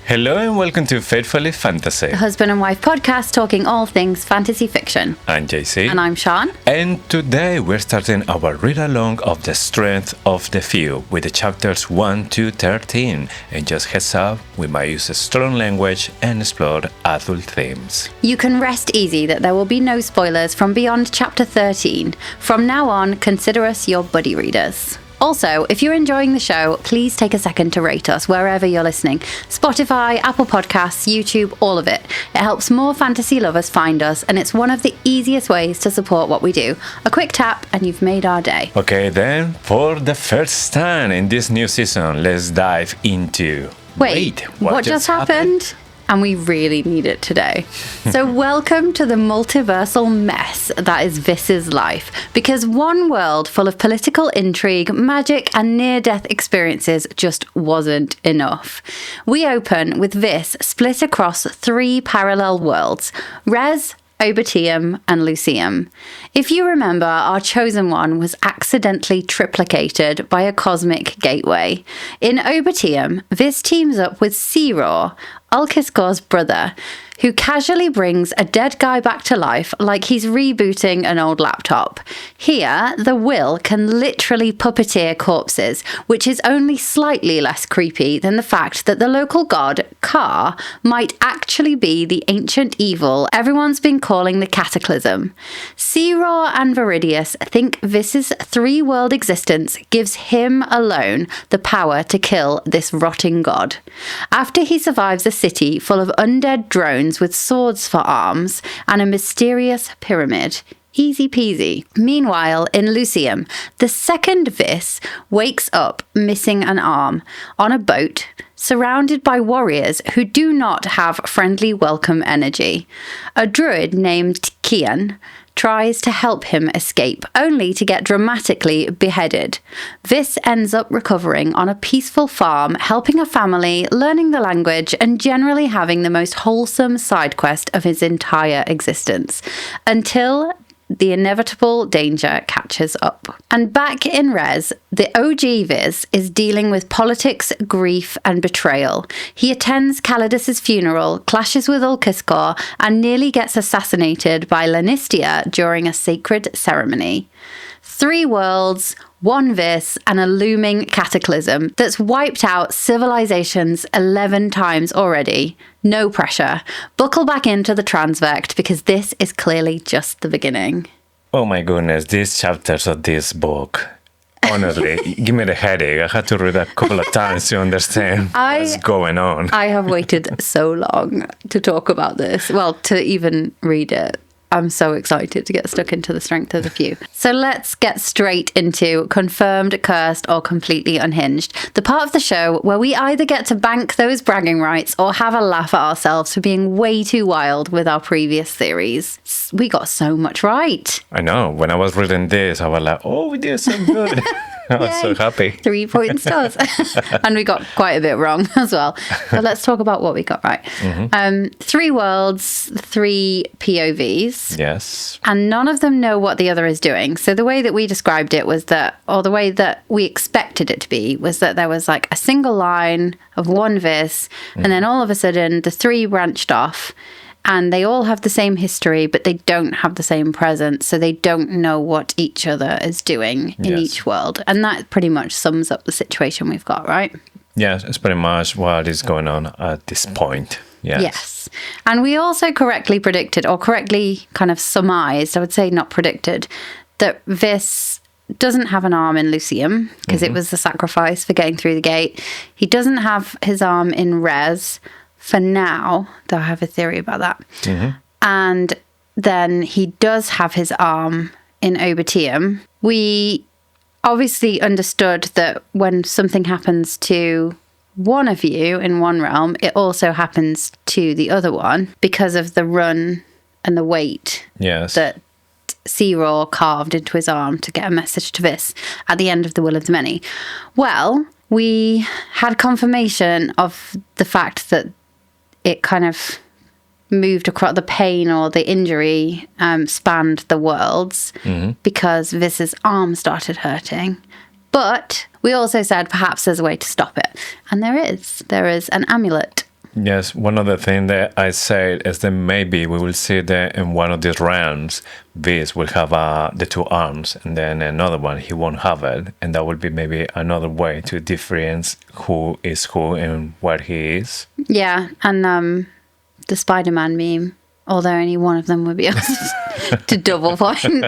Hello and welcome to Faithfully Fantasy, a husband and wife podcast talking all things fantasy fiction. I'm JC. And I'm Sean. And today we're starting our read-along of The Strength of the Few with the chapters 1 to 13. And just heads up, we might use a strong language and explore adult themes. You can rest easy that there will be no spoilers from beyond chapter 13. From now on, consider us your buddy readers. Also, if you're enjoying the show, please take a second to rate us wherever you're listening. Spotify, Apple Podcasts, YouTube, all of it. It helps more fantasy lovers find us, and it's one of the easiest ways to support what we do. A quick tap, and you've made our day. Okay, then, for the first time in this new season, let's dive into... Wait, what just happened? And we really need it today. So welcome to the multiversal mess that is Vis's life. Because one world full of political intrigue, magic, and near-death experiences just wasn't enough. We open with Vis split across 3 parallel worlds: Res, Obertium, and Lucian. If you remember, our chosen one was accidentally triplicated by a cosmic gateway. In Obertium, Vis teams up with Siror, Ulkiskor's brother, who casually brings a dead guy back to life like he's rebooting an old laptop. Here, the Will can literally puppeteer corpses, which is only slightly less creepy than the fact that the local god, Ka, might actually be the ancient evil everyone's been calling the Cataclysm. Siror and Viridius think Vis's 3-world existence gives him alone the power to kill this rotting god. After he survives a city full of undead drones with swords for arms and a mysterious pyramid. Easy peasy. Meanwhile, in Lucian, the second Vis wakes up missing an arm on a boat, surrounded by warriors who do not have friendly welcome energy. A druid named Kian tries to help him escape, only to get dramatically beheaded. Vis ends up recovering on a peaceful farm, helping a family, learning the language, and generally having the most wholesome side quest of his entire existence. Until the inevitable danger catches up. And back in Res, the OG Vis is dealing with politics, grief, and betrayal. He attends Calidus's funeral, clashes with Ulkiskor, and nearly gets assassinated by Lanistia during a sacred ceremony. 3 worlds, 1 Vis, and a looming cataclysm that's wiped out civilizations 11 times already. No pressure. Buckle back into the transvect because this is clearly just the beginning. Oh my goodness, these chapters of this book, honestly, give me the headache. I had to read a couple of times to understand what's going on. I have waited so long to talk about this. Well, to even read it. I'm so excited to get stuck into the strength of the few. So let's get straight into confirmed, cursed, or completely unhinged. The part of the show where we either get to bank those bragging rights or have a laugh at ourselves for being way too wild with our previous theories. We got so much right. I know. When I was reading this, I was like, oh, we did so good. I was so happy. 3 point stars. And we got quite a bit wrong as well. But let's talk about what we got right. 3 worlds, 3 POVs. Yes. And none of them know what the other is doing. So the way that we described it was that, or the way that we expected it to be, was that there was like a single line of 1 Vis, and then all of a sudden the 3 branched off. And they all have the same history, but they don't have the same presence, so they don't know what each other is doing in each world. And that pretty much sums up the situation we've got, right? Yes, it's pretty much what is going on at this point. Yes. And we also correctly predicted, or correctly kind of surmised, I would say not predicted, that Vis doesn't have an arm in Lucian, because it was the sacrifice for getting through the gate. He doesn't have his arm in Res, for now, though I have a theory about that. And then he does have his arm in Obertium. We obviously understood that when something happens to one of you in one realm, it also happens to the other one because of the run and the weight that Siror carved into his arm to get a message to Vis at the end of the Will of the Many. Well, we had confirmation of the fact that it kind of moved across the pain or the injury spanned the worlds because Vis's arm started hurting. But we also said perhaps there's a way to stop it. And there is. There is an amulet Yes, one other thing that I said is that maybe we will see that in one of these realms, Beast will have the two arms, and then another one he won't have it, and that will be maybe another way to differentiate who is who and where he is. Yeah, and the Spider-Man meme, although only one of them would be able to double point.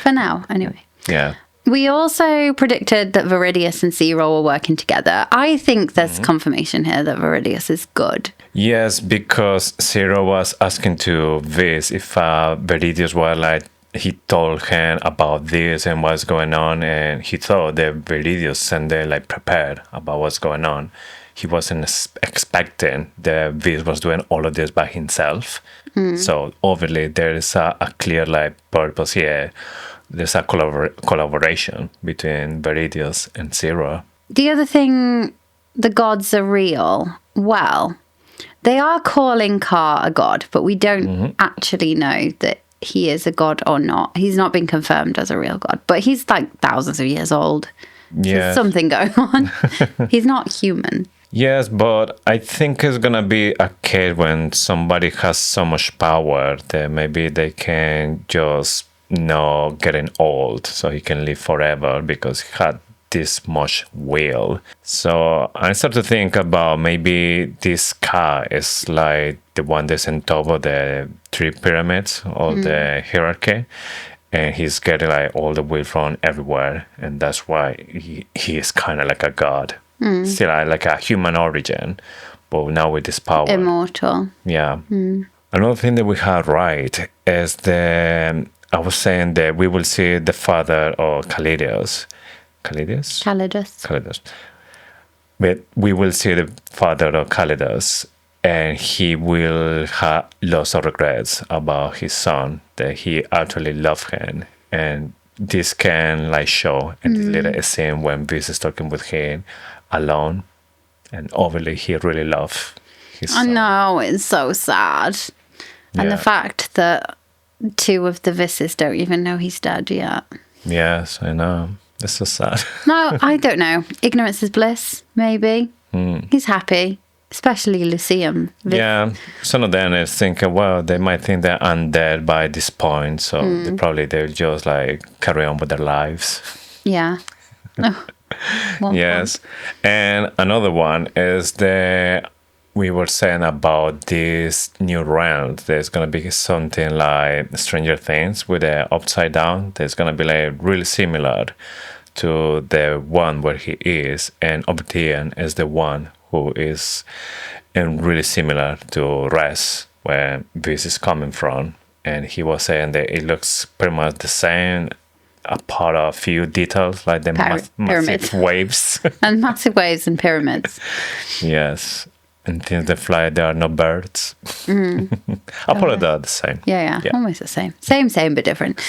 For now, anyway. Yeah. We also predicted that Viridius and Zero were working together. I think there's confirmation here that Viridius is good. Yes, because Zero was asking to Viz if Viridius was like, he told him about this and what's going on, and he thought that Viridius and they like prepared about what's going on. He wasn't expecting that Viz was doing all of this by himself. So obviously there is a clear like purpose here. There's a collaboration between Viridius and Zero. The other thing, the gods are real. Well, they are calling Ka a god, but we don't actually know that he is a god or not. He's not been confirmed as a real god, but he's like thousands of years old. Yeah. There's something going on. He's not human. Yes, but I think it's gonna be a case when somebody has so much power that maybe they can just not getting old, so he can live forever because he had this much will. So I start to think about maybe this Ka is like the one that's on top of the three pyramids of the hierarchy, and he's getting like all the will from everywhere, and that's why he is kind of like a god. Still like a human origin, but now with this power. Immortal. Yeah. Another thing that we had right is I was saying that we will see the father of Calidus. Calidus. But we will see the father of Calidus, and he will have lots of regrets about his son, that he actually loved him. And this can like show in the little scene when Viz is talking with him alone, and obviously he really loved his son. I know, it's so sad. And the fact that two of the Visses don't even know he's dead yet. Yes, I know. It's so sad. No, I don't know. Ignorance is bliss, maybe. He's happy, especially Lucian. Yeah, some of them is thinking, well, they might think they're undead by this point, so they'll just like carry on with their lives. Yeah. Yes. And another one is we were saying about this new realm. There's going to be something like Stranger Things with the upside down. There's going to be like really similar to the one where he is. And Obsidian is the one who is really similar to Res, where this is coming from. And he was saying that it looks pretty much the same, apart of a few details like the massive waves. And massive waves and pyramids. Yes. And things that fly, there are no birds. Apart of that, the same. Yeah, almost the same. Same, but different.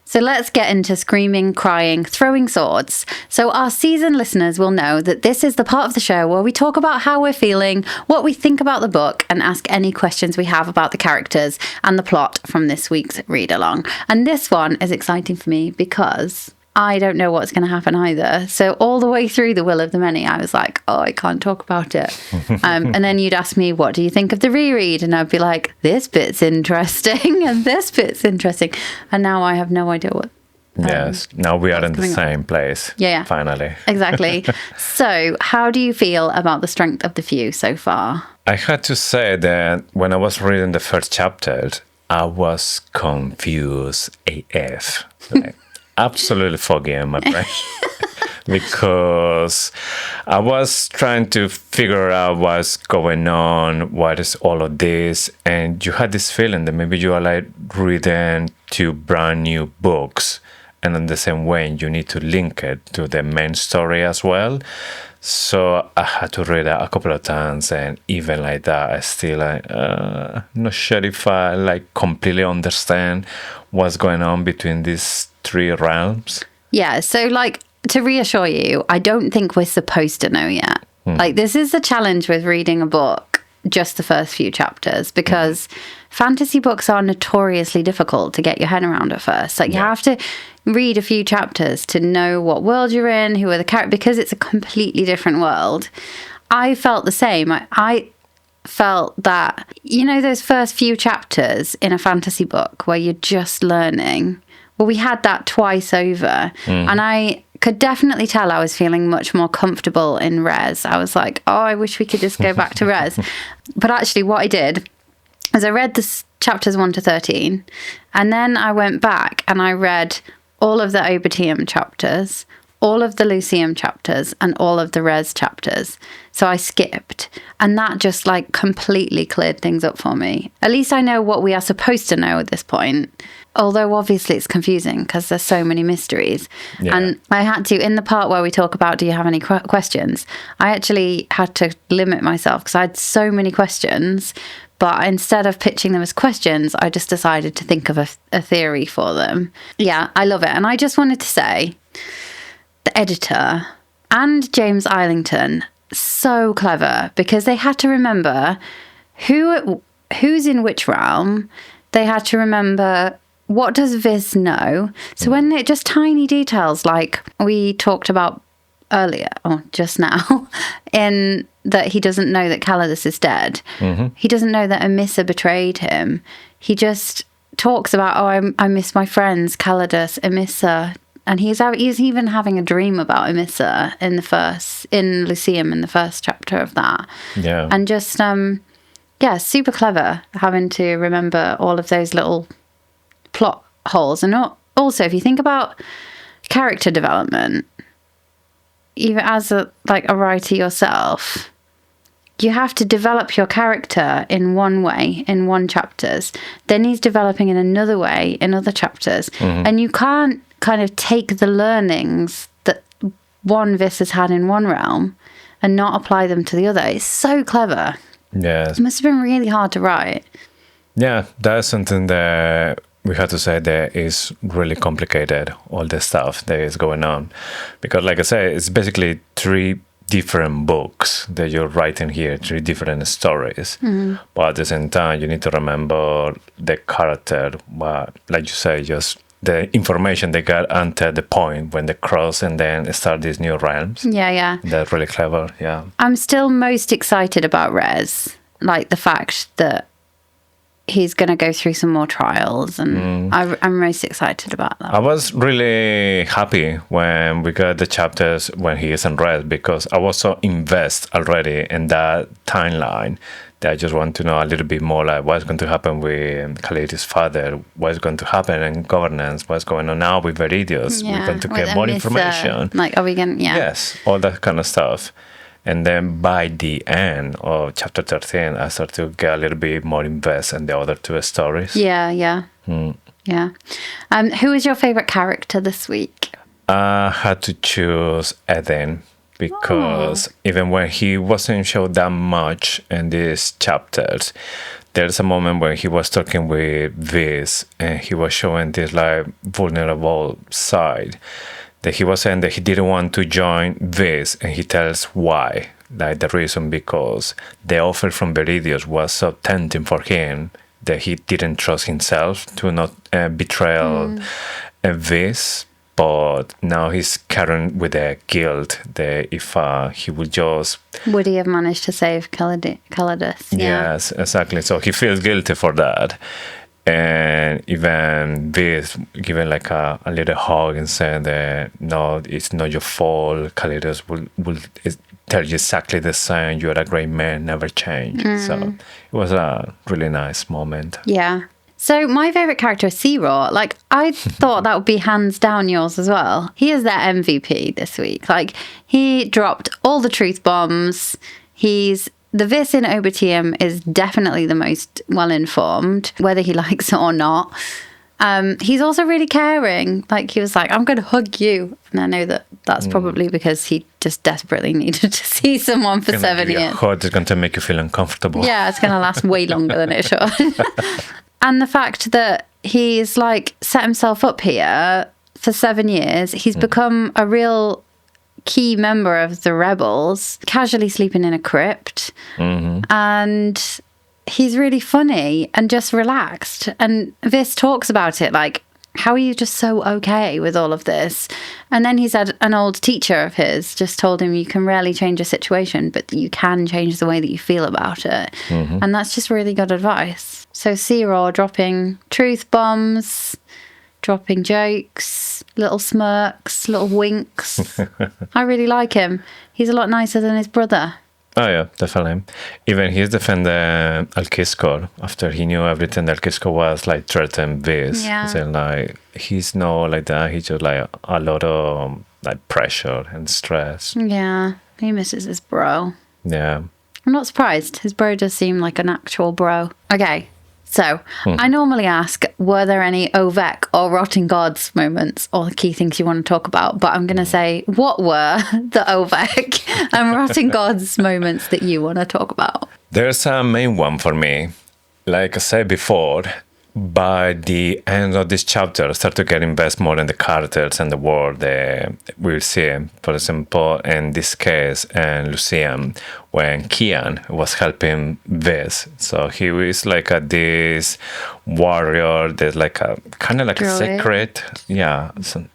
So let's get into screaming, crying, throwing swords. So our seasoned listeners will know that this is the part of the show where we talk about how we're feeling, what we think about the book, and ask any questions we have about the characters and the plot from this week's read-along. And this one is exciting for me because I don't know what's going to happen either. So all the way through The Will of the Many, I was like, oh, I can't talk about it. And then you'd ask me, what do you think of the reread? And I'd be like, this bit's interesting and this bit's interesting. And now I have no idea what. Yes, now we are in the same place. Yeah. Finally. Exactly. So how do you feel about the strength of the few so far? I had to say that when I was reading the first chapter, I was confused AF. Like, absolutely foggy in my brain. Because I was trying to figure out what's going on, what is all of this, and you had this feeling that maybe you are like reading two brand new books, and in the same way you need to link it to the main story as well. So I had to read it a couple of times, and even like that, I still not sure if I like completely understand what's going on between these three realms. Yeah, so like to reassure you, I don't think we're supposed to know yet. Like this is the challenge with reading a book, just the first few chapters, because fantasy books are notoriously difficult to get your head around at first. Like you have to read a few chapters to know what world you're in, who are the characters, because it's a completely different world. I felt the same. felt that, you know, those first few chapters in a fantasy book where you're just learning. Well, we had that twice over. And I could definitely tell I was feeling much more comfortable in Res. I was like, oh, I wish we could just go back to Res. But actually what I did is I read the chapters 1 to 13, and then I went back and I read all of the Obitium chapters, all of the Lucian chapters, and all of the Res chapters. So I skipped, and that just like completely cleared things up for me. At least I know what we are supposed to know at this point. Although obviously it's confusing because there's so many mysteries. Yeah. And I had to, in the part where we talk about, do you have any questions? I actually had to limit myself because I had so many questions. But instead of pitching them as questions, I just decided to think of a theory for them. Yeah, I love it. And I just wanted to say, the editor and James Islington, so clever, because they had to remember who's in which realm. They had to remember, what does Viz know? So when they're just tiny details, like we talked about earlier, or just now, in that he doesn't know that Calidus is dead. He doesn't know that Emissa betrayed him. He just talks about, oh, I miss my friends, Calidus, Emissa. And he's even having a dream about Emissa in Lyceum, in the first chapter of that. Yeah. And just, super clever having to remember all of those little plot holes. And also, if you think about character development, even as a writer yourself, you have to develop your character in one way, in one chapters. Then he's developing in another way in other chapters. And you can't kind of take the learnings that one Viz has had in one realm and not apply them to the other. It's so clever. Yes. It must have been really hard to write. Yeah, that's something that we have to say that is really complicated, all the stuff that is going on. Because like I said, it's basically 3 different books that you're writing here, 3 different stories. But at the same time, you need to remember the character, but like you say, just the information they got until the point when they cross and then start these new realms. Yeah. That's really clever, yeah. I'm still most excited about Res, like the fact that he's going to go through some more trials, and I'm most excited about that. I was really happy when we got the chapters when he is in Res, because I was so invested already in that timeline that I just want to know a little bit more, like what's going to happen with Calidus' father, what's going to happen in governance, what's going on now with Viridius. We're going to get more information. Are we going to, Yes, all that kind of stuff. And then by the end of chapter 13, I started to get a little bit more invested in the other 2 stories. Yeah. Who is your favourite character this week? I had to choose Eden, because even when he wasn't shown that much in these chapters, there's a moment when he was talking with Viz and he was showing this like vulnerable side, that he was saying that he didn't want to join Viz, and he tells why. Like the reason, because the offer from Viridius was so tempting for him that he didn't trust himself to not betray Viz. But now he's carrying with the guilt that if he would just... Would he have managed to save Calidus? Yeah. Yes, exactly. So he feels guilty for that. And even Viz giving like a little hug and saying that, no, it's not your fault. Calidus will tell you exactly the same. You're a great man, never change. So it was a really nice moment. Yeah. So my favourite character is Sea-Raw. Like, I thought that would be hands down yours as well. He is their MVP this week. Like, he dropped all the truth bombs. The Viz in Obitium is definitely the most well-informed, whether he likes it or not. He's also really caring. Like, he was like, I'm going to hug you. And I know that's probably because he just desperately needed to see someone for 7 years. Hug is going to make you feel uncomfortable. Yeah, it's going to last way longer than it should. And the fact that he's like set himself up here for 7 years, he's become a real key member of the rebels, casually sleeping in a crypt, and he's really funny and just relaxed. And Viz talks about it like how are you just so okay with all of this? And then he said an old teacher of his just told him you can rarely change a situation, but you can change the way that you feel about it. And that's just really good advice. So Cyril dropping truth bombs, dropping jokes, little smirks, little winks. I really like him. He's a lot nicer than his brother. Oh yeah, definitely. Even he's defended Alquisco after he knew everything that Alquisco was like threatened this. Yeah. So like he's not like that. He's just like a lot of like pressure and stress. Yeah, he misses his bro. Yeah. I'm not surprised. His bro does seem like an actual bro. Okay, so I normally ask, were there any Ovek or Rotting Gods moments or key things you want to talk about? But I'm going to say, what were the Ovek and Rotting Gods moments that you want to talk about? There's a main one for me. Like I said before, by the end of this chapter, I start to get invested more in the characters and the world we'll see. For example, in this case, and Lucian, when Kian was helping Vis. So he was like this warrior. There's like a kind of like a secret. Yeah. So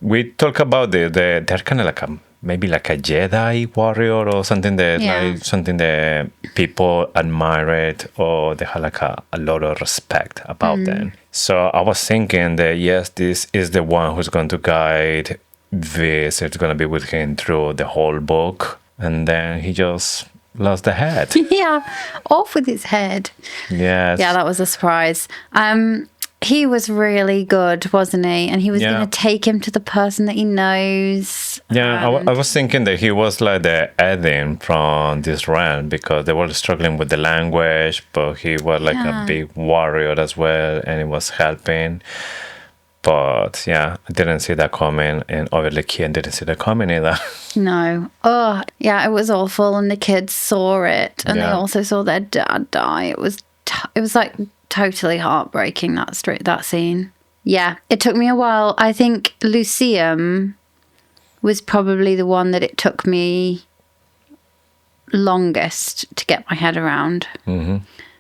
we talk about they're kind of like maybe like a Jedi warrior or something that people admire it, or they have like a lot of respect about them. So I was thinking that yes, this is the one who's going to guide Viz. It's going to be with him through the whole book, and then he just lost the head. Yeah, off with his head. Yes. Yeah, that was a surprise. He was really good, wasn't he? And he was going to take him to the person that he knows. Yeah, I was thinking that he was like the Edin from this realm, because they were struggling with the language, but he was like a big warrior as well, and he was helping. But yeah, I didn't see that coming, and obviously Kian didn't see that coming either. No. Oh, yeah, it was awful, and the kids saw it, and they also saw their dad die. It was like totally heartbreaking, that scene. Yeah, it took me a while. I think Lucian was probably the one that it took me longest to get my head around.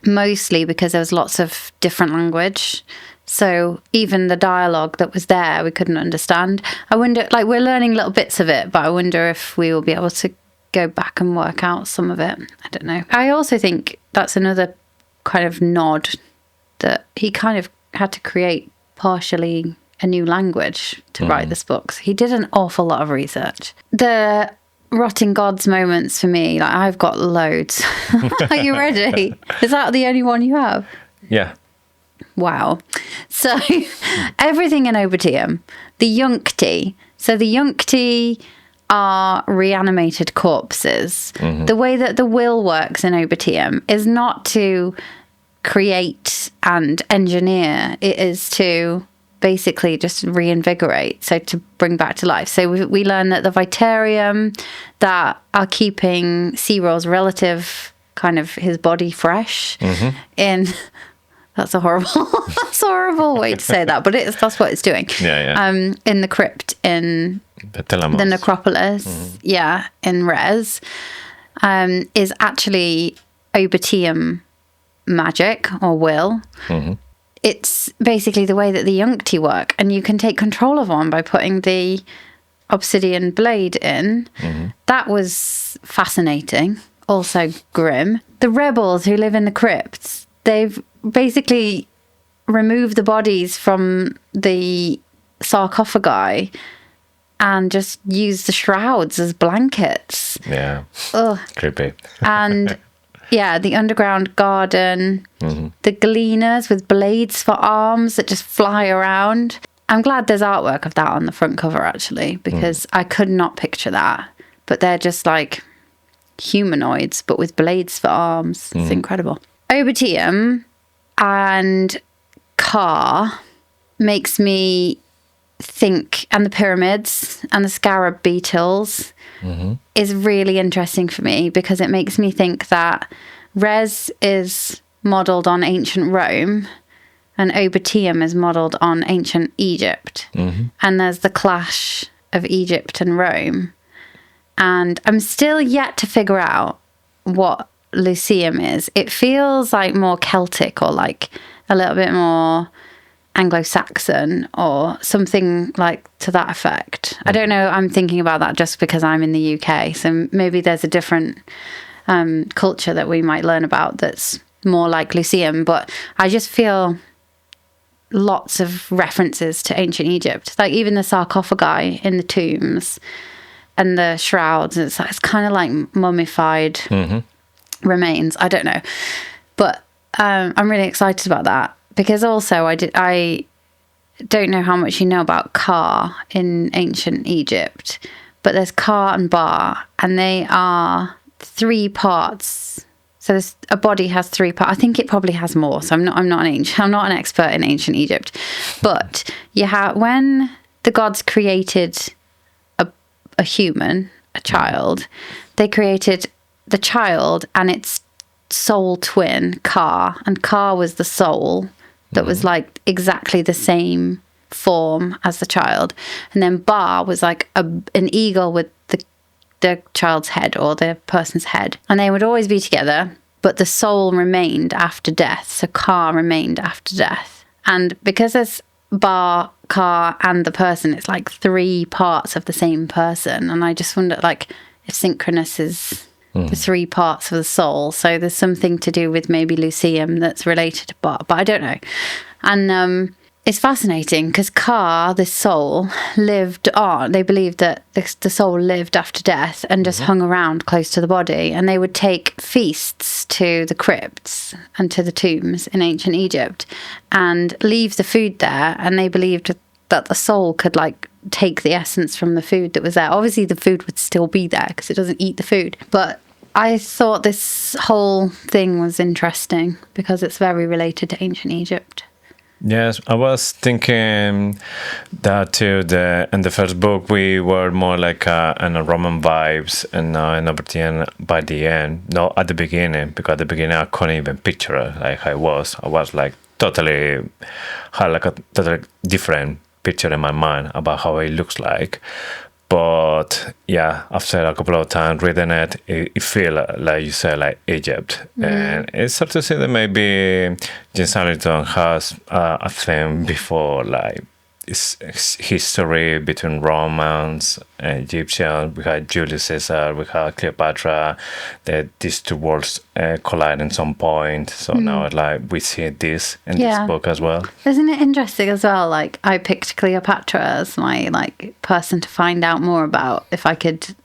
Mostly because there was lots of different language. So even the dialogue that was there, we couldn't understand. I wonder, like, we're learning little bits of it, but I wonder if we will be able to go back and work out some of it. I don't know. I also think that's another kind of nod that he kind of had to create partially a new language to write this book. So he did an awful lot of research. The Rotting Gods moments for me, like, I've got loads. Are you ready? Is that the only one you have? Yeah. Wow. So everything in Obertium, the Yuncti. So the Yuncti are reanimated corpses. The way that the will works in Obertium is not to create and engineer. It is to basically just reinvigorate, so to bring back to life. So we learn that the Vitarium that are keeping Cyril's relative, kind of his body fresh in... That's a horrible way to say that, but that's what it's doing. In the crypt in the necropolis, in Res, is actually Obertium magic or will. It's basically the way that the Yuncti work, and you can take control of one by putting the obsidian blade in. That was fascinating, also grim. The rebels who live in the crypts, they've basically removed the bodies from the sarcophagi and just used the shrouds as blankets. Yeah. Ugh. Creepy. And yeah, the underground garden, the gleaners with blades for arms that just fly around. I'm glad there's artwork of that on the front cover, actually, because I could not picture that. But they're just like humanoids, but with blades for arms. It's incredible. Obertium and Ka makes me think, and the pyramids and the scarab beetles is really interesting for me, because it makes me think that Res is modelled on ancient Rome and Obertium is modelled on ancient Egypt. And there's the clash of Egypt and Rome. And I'm still yet to figure out what Lucian is. It feels like more Celtic, or like a little bit more Anglo-Saxon or something like to that effect. I don't know. I'm thinking about that just because I'm in the UK. So maybe there's a different culture that we might learn about that's more like Lucian. But I just feel lots of references to ancient Egypt. Like even the sarcophagi in the tombs and the shrouds. It's kind of like mummified remains. I don't know. But I'm really excited about that. Because also I don't know how much you know about Ka in ancient Egypt, but there's Ka and Ba, and they are 3 parts. So a body has 3 parts. I think it probably has more. So I'm not an expert in ancient Egypt, but when the gods created a human, a child, they created the child and its soul twin, Ka, and Ka was the soul that was like exactly the same form as the child. And then Ba was like an eagle with the child's head or the person's head. And they would always be together, but the soul remained after death. So Ka remained after death. And because there's Ba, Ka, and the person, it's like 3 parts of the same person. And I just wonder, like, if synchronous is the 3 parts of the soul. So there's something to do with maybe Lucian that's related to Ba, but I don't know. And it's fascinating because Ka, the soul, lived on. They believed that the soul lived after death and just hung around close to the body. And they would take feasts to the crypts and to the tombs in ancient Egypt and leave the food there. And they believed that the soul could like take the essence from the food that was there. Obviously the food would still be there because it doesn't eat the food. But I thought this whole thing was interesting because it's very related to ancient Egypt. Yes, I was thinking that too. In the first book, we were more like in a Roman vibes, and now by the end, not at the beginning, because at the beginning I couldn't even picture it like I was like had like a totally different picture in my mind about how it looks like. But yeah, after a couple of times reading it, it feels like you said, like Egypt. And it's hard to say that maybe James Hamilton has a thing before, like it's history between Romans and Egyptians. We had Julius Caesar, we had Cleopatra. That these 2 worlds collide in some point. So now like we see this in this book as well. Isn't it interesting as well? Like I picked Cleopatra as my like person to find out more about if I could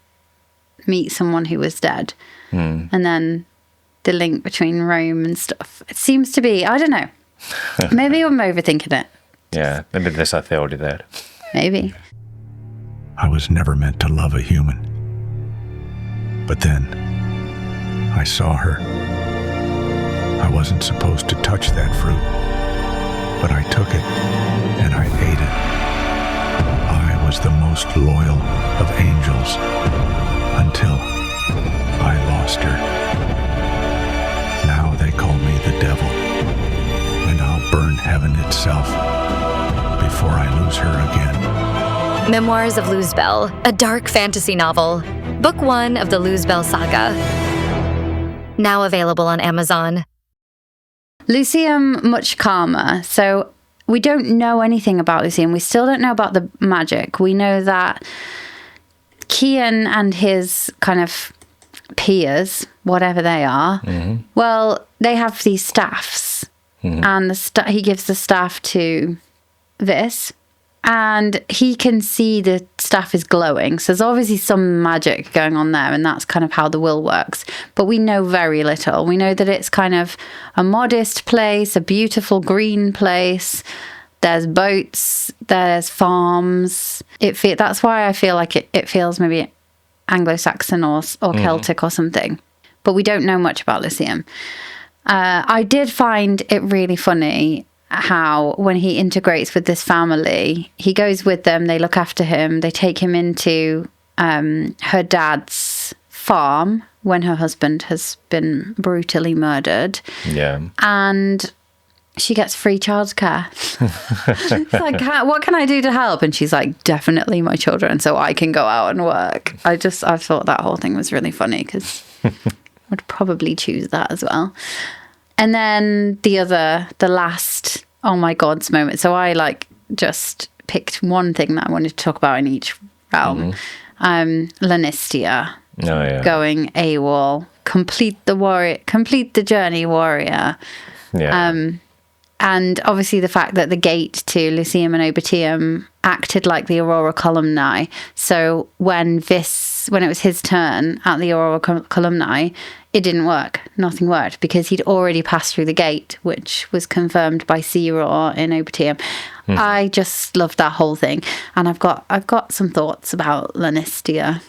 meet someone who was dead. And then the link between Rome and stuff. It seems to be, I don't know. Maybe I'm overthinking it. Yeah, maybe there's a theory there. Maybe. I was never meant to love a human. But then, I saw her. I wasn't supposed to touch that fruit, but I took it, and I ate it. I was the most loyal of angels, until I lost her. Now they call me the devil, and I'll burn heaven itself before I lose her again. Memoirs of Luzbel, a dark fantasy novel. Book 1 of the Luzbel Saga. Now available on Amazon. Lucian, much calmer. So we don't know anything about Lucian. We still don't know about the magic. We know that Kian and his kind of peers, whatever they are, well, they have these staffs. And he gives the staff to Vis, and he can see the staff is glowing. So there's obviously some magic going on there, and that's kind of how the will works. But we know very little. We know that it's kind of a modest place, a beautiful green place. There's boats, there's farms. That's why I feel like it feels maybe Anglo-Saxon or Celtic or something. But we don't know much about Lucian. I did find it really funny how when he integrates with this family, he goes with them, they look after him, they take him into her dad's farm when her husband has been brutally murdered. Yeah. And she gets free childcare. It's like, what can I do to help? And she's like, definitely my children, so I can go out and work. I thought that whole thing was really funny because would probably choose that as well. And then the last oh my God's moment. So I just picked one thing that I wanted to talk about in each realm. Lannistia going AWOL, complete the journey warrior. Yeah. And obviously the fact that the gate to Lyceum and Obertium acted like the Aurora Columnae. So when it was his turn at the Aurora Columnae, it didn't work. Nothing worked because he'd already passed through the gate, which was confirmed by Sea-Roar in Obertium. I just loved that whole thing. And I've got some thoughts about Lannistia.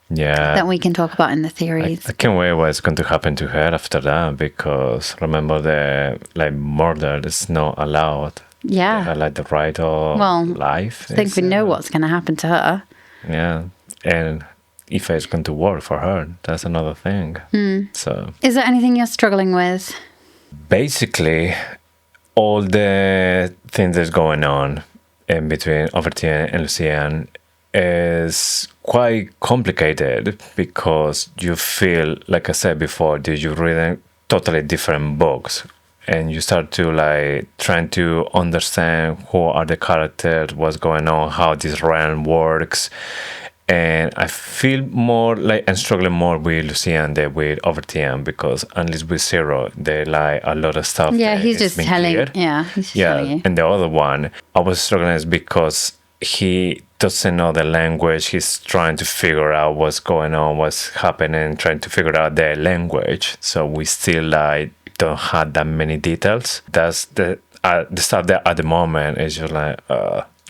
Yeah. That we can talk about in the theories. I can't wait what's going to happen to her after that, because remember the murder is not allowed. Yeah. The right of life. I think we know what's going to happen to her. Yeah. And if it's going to work for her, that's another thing. So is there anything you're struggling with? Basically, all the things that's going on in between Obertium and Lucian is quite complicated, because you feel, like I said before, that you're reading totally different books, and you start to trying to understand who are the characters, what's going on, how this realm works. And I feel more I'm struggling more with Lucian than with Obertium, because at least with Zero, they a lot of stuff. Yeah, he's just telling. Clear. Yeah, he's just telling you. And the other one, I was struggling is because he doesn't know the language. He's trying to figure out what's going on, what's happening, trying to figure out their language. So we still don't have that many details. That's the stuff that at the moment is just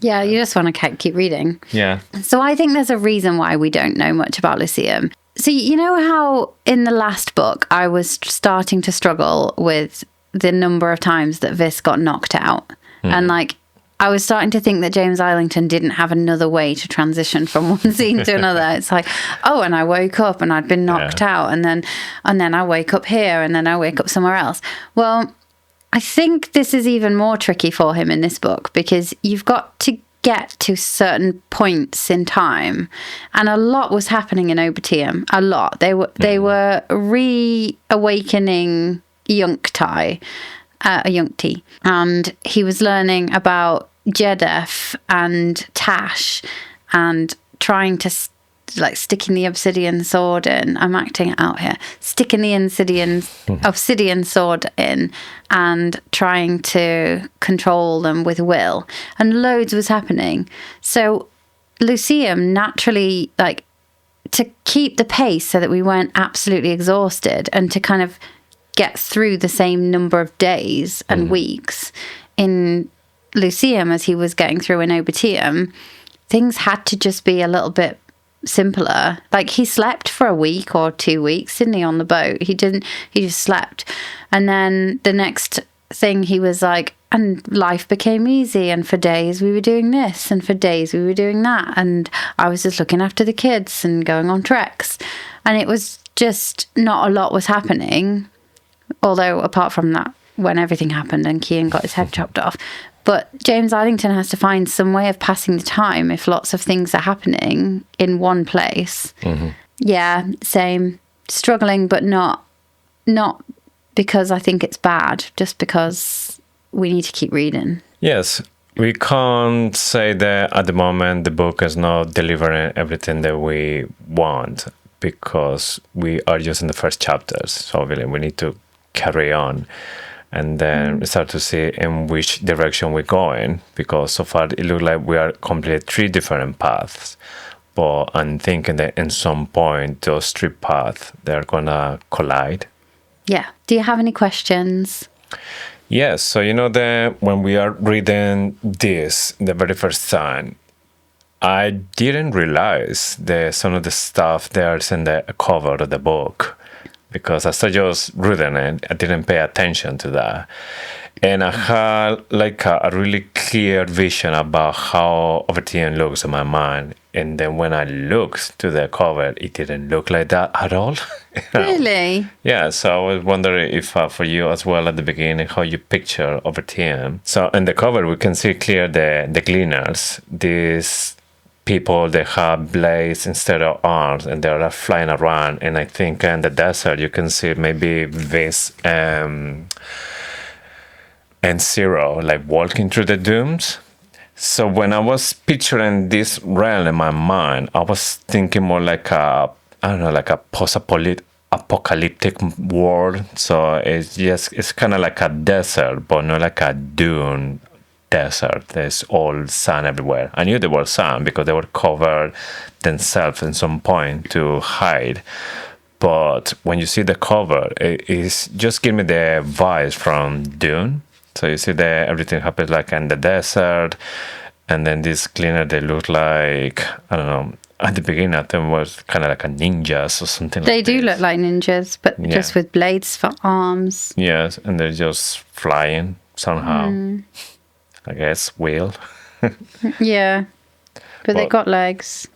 yeah, you just want to keep reading. Yeah. So I think there's a reason why we don't know much about Lyceum. So you know how in the last book I was starting to struggle with the number of times that Vis got knocked out, and I was starting to think that James Islington didn't have another way to transition from one scene to another. It's and I woke up and I'd been knocked out, and then I wake up here, and then I wake up somewhere else. Well, I think this is even more tricky for him in this book, because you've got to get to certain points in time, and a lot was happening in Obertium. A lot. They were reawakening Yunkti, and he was learning about Jedef and Tash, and trying to sticking the obsidian sword in. I'm acting it out here. Sticking the obsidian sword in and trying to control them with will. And loads was happening. So Lyceum naturally, to keep the pace so that we weren't absolutely exhausted, and to kind of get through the same number of days and weeks in Lyceum as he was getting through in Obertium, things had to just be a little bit simpler. He slept for a week or 2 weeks, didn't he, on the boat? He just slept. And then the next thing he was and life became easy, and for days we were doing this, and for days we were doing that, and I was just looking after the kids and going on treks, and it was just not a lot was happening, although apart from that, when everything happened and Cian got his head chopped off. But James Islington has to find some way of passing the time if lots of things are happening in one place. Yeah, same. Struggling, but not because I think it's bad, just because we need to keep reading. Yes, we can't say that at the moment the book is not delivering everything that we want, because we are just in the first chapters. So really we need to carry on, and then start to see in which direction we're going, because so far it looks like we are completely 3 different paths. But I'm thinking that in some point those 3 paths, they're gonna collide. Yeah. Do you have any questions? Yes. So that when we are reading this the very first time, I didn't realize that some of the stuff there's in the cover of the book, because I started just reading it, I didn't pay attention to that. And I had a really clear vision about how Obertium looks in my mind. And then when I looked to the cover, it didn't look like that at all. Really? Yeah, so I was wondering if for you as well at the beginning, how you picture Obertium. So in the cover, we can see clear the gleaners, these people that have blades instead of arms, and they're flying around. And I think in the desert, you can see maybe this and Zero, like walking through the dooms. So when I was picturing this realm in my mind, I was thinking more like a, I don't know, like a post-apocalyptic world. So it's kind of like a desert, but not like a dune desert. There's all sand everywhere. I knew there was sand because they were covered themselves at some point to hide. But when you see the cover, it's just give me the vibes from Dune. So you see that everything happens like in the desert, and then this cleaner, they look like, I don't know, at the beginning I think was kind of like a ninjas or something They like do this. look like ninjas, but just with blades for arms. Yes, and they're just flying somehow. I guess wheel. Yeah. But they Well- got legs.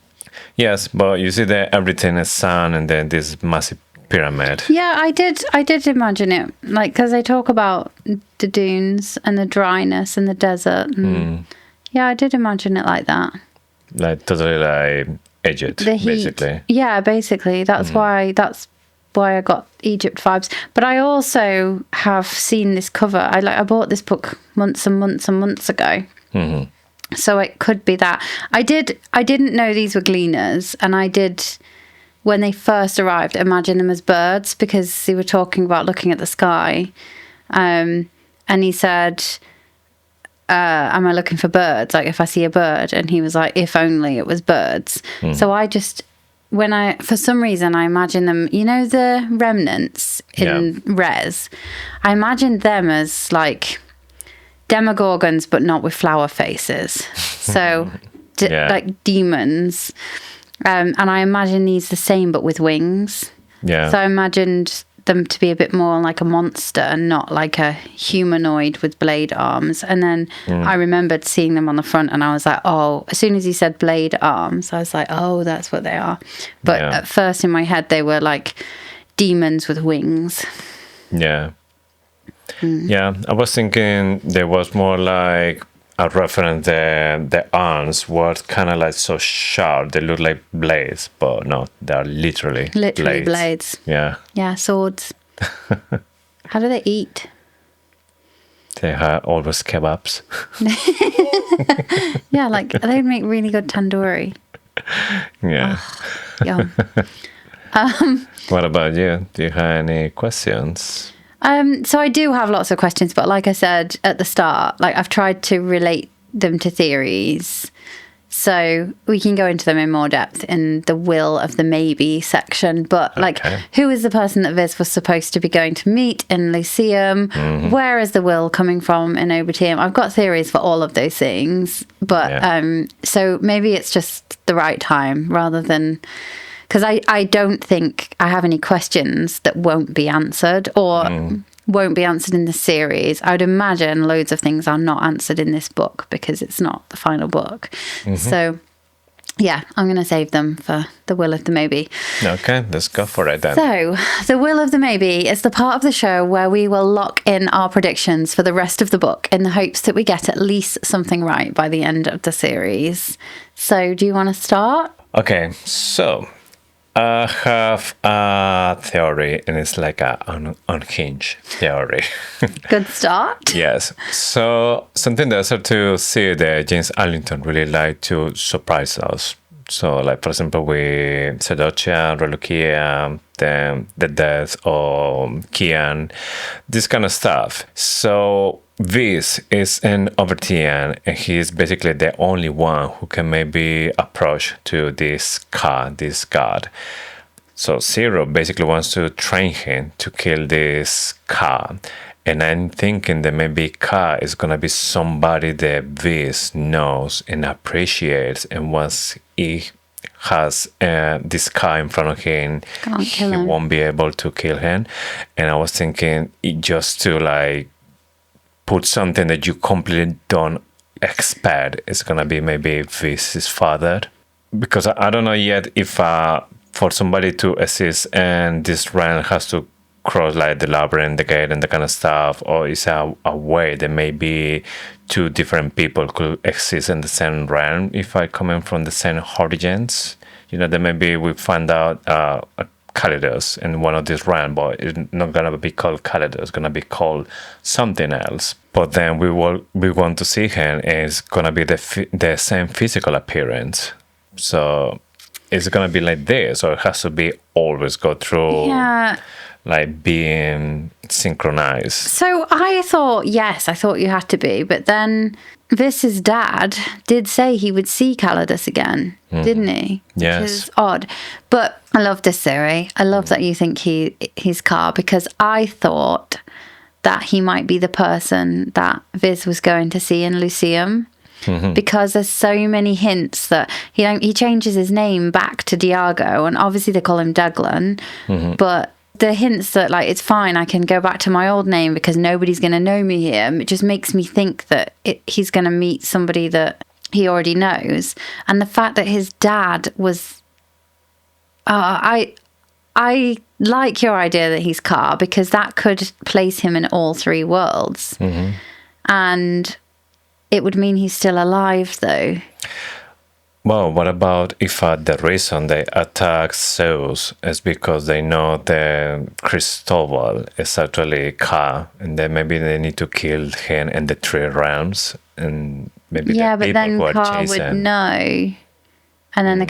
Yes, but you see that everything is sand and then this massive pyramid. Yeah, I did imagine it, like, because they talk about the dunes and the dryness and the desert. And yeah, I did imagine it like that. Like totally like Egypt, The heat. basically. Yeah, basically. That's why I got Egypt vibes. But I also have seen this cover. I bought this book months and months and months ago. So it could be that. I didn't know these were gleaners, and I did, when they first arrived, imagine them as birds, because they were talking about looking at the sky. And he said, am I looking for birds? Like, if I see a bird. And he was like, if only it was birds. So I just, for some reason, I imagine them, you know, the remnants in Res, I imagined them as like demogorgons, but not with flower faces. So like demons. And I imagine these the same, but with wings. Yeah. So I imagined them to be a bit more like a monster and not like a humanoid with blade arms. And then I remembered seeing them on the front, and I was like, oh, as soon as he said blade arms, I was like, oh, that's what they are. But at first in my head, they were like demons with wings. Yeah. Yeah, I was thinking there was more like a reference the arms were kind of like so sharp. They look like blades, but no, they are literally blades. Yeah. Yeah, swords. How do they eat? They have always kebabs. Yeah, like they'd make really good tandoori. Yeah. Yum. What about you? Do you have any questions? So I do have lots of questions, but like I said at the start, like I've tried to relate them to theories. So we can go into them in more depth in the will of the maybe section. But like, who is the person that Viz was supposed to be going to meet in Lyceum? Where is the will coming from in Obertium? I've got theories for all of those things. But so maybe it's just the right time rather than... Because I don't think I have any questions that won't be answered or won't be answered in the series. I would imagine loads of things are not answered in this book because it's not the final book. So, yeah, I'm going to save them for the Will of the Maybe. Okay, let's go for it then. So, the Will of the Maybe is the part of the show where we will lock in our predictions for the rest of the book in the hopes that we get at least something right by the end of the series. So, do you want to start? Okay, so... I have a theory, and it's like an unhinged theory. Good start. Yes. So something that I start to see that James Arlington really like to surprise us. So, like, for example, with Sedocia, Relukia, the death of Kian, this kind of stuff. So Viz is an Overtian, and he is basically the only one who can maybe approach to this god. So Zero basically wants to train him to kill this Ka. And I'm thinking that maybe Ka is going to be somebody that Viz knows and appreciates. And once he has this Ka in front of him, he won't be able to kill him. And I was thinking just to like put something that you completely don't expect is going to be maybe Viz's father. Because I don't know yet if for somebody to exist and this realm has to cross like the labyrinth, the gate, and the kind of stuff, or is a way that maybe two different people could exist in the same realm if I coming from the same origins. You know, that maybe we find out a Calidus in one of these realms, but it's not gonna be called Calidus. It's gonna be called something else. But then we want to see him, and it's gonna be the same physical appearance. So is it gonna be like this, or it has to be always go through? Yeah. Like being synchronized. So I thought you had to be, but then Vis's dad did say he would see Calidus again, didn't he? Yes. Which is odd. But I love this theory. I love that you think he's Car, because I thought that he might be the person that Vis was going to see in Lucian. Because there's so many hints that he changes his name back to Diago, and obviously they call him Deglan, but the hints that, like, it's fine, I can go back to my old name because nobody's going to know me here. It just makes me think that he's going to meet somebody that he already knows. And the fact that his dad was... I like your idea that he's Car, because that could place him in all three worlds. And it would mean he's still alive, though. Well, what about if the reason they attack Zeus is because they know the Cristobal is actually Ka, and then maybe they need to kill him in the three realms, and maybe the but people then who are Ka would chasing. know, and then the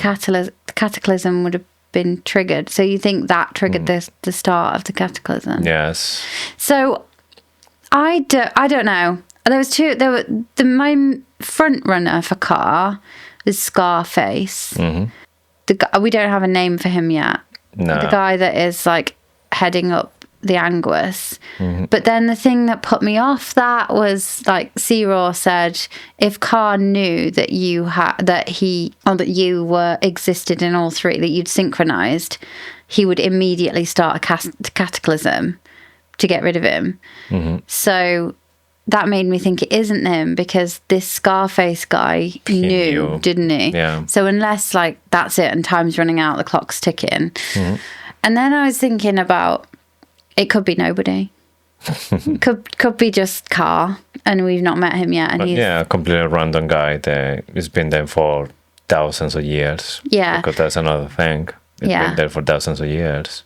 cataclysm would have been triggered. So you think that triggered the start of the cataclysm? Yes. So I don't know. There was two. My front runner for Ka is Scarface. We don't have a name for him yet. No. The guy that is like heading up the Anguis. But then the thing that put me off that was, like, Zero said, if Ka knew that you were existed in all three, that you'd synchronized, he would immediately start a cataclysm to get rid of him. So that made me think it isn't him, because this Scarface guy knew, didn't he? Yeah. So unless, like, that's it and time's running out, the clock's ticking. And then I was thinking about, it could be nobody. could be just Ka, and we've not met him yet. And he's a completely random guy that has been there for thousands of years. Yeah. Because that's another thing. It's been there for thousands of years.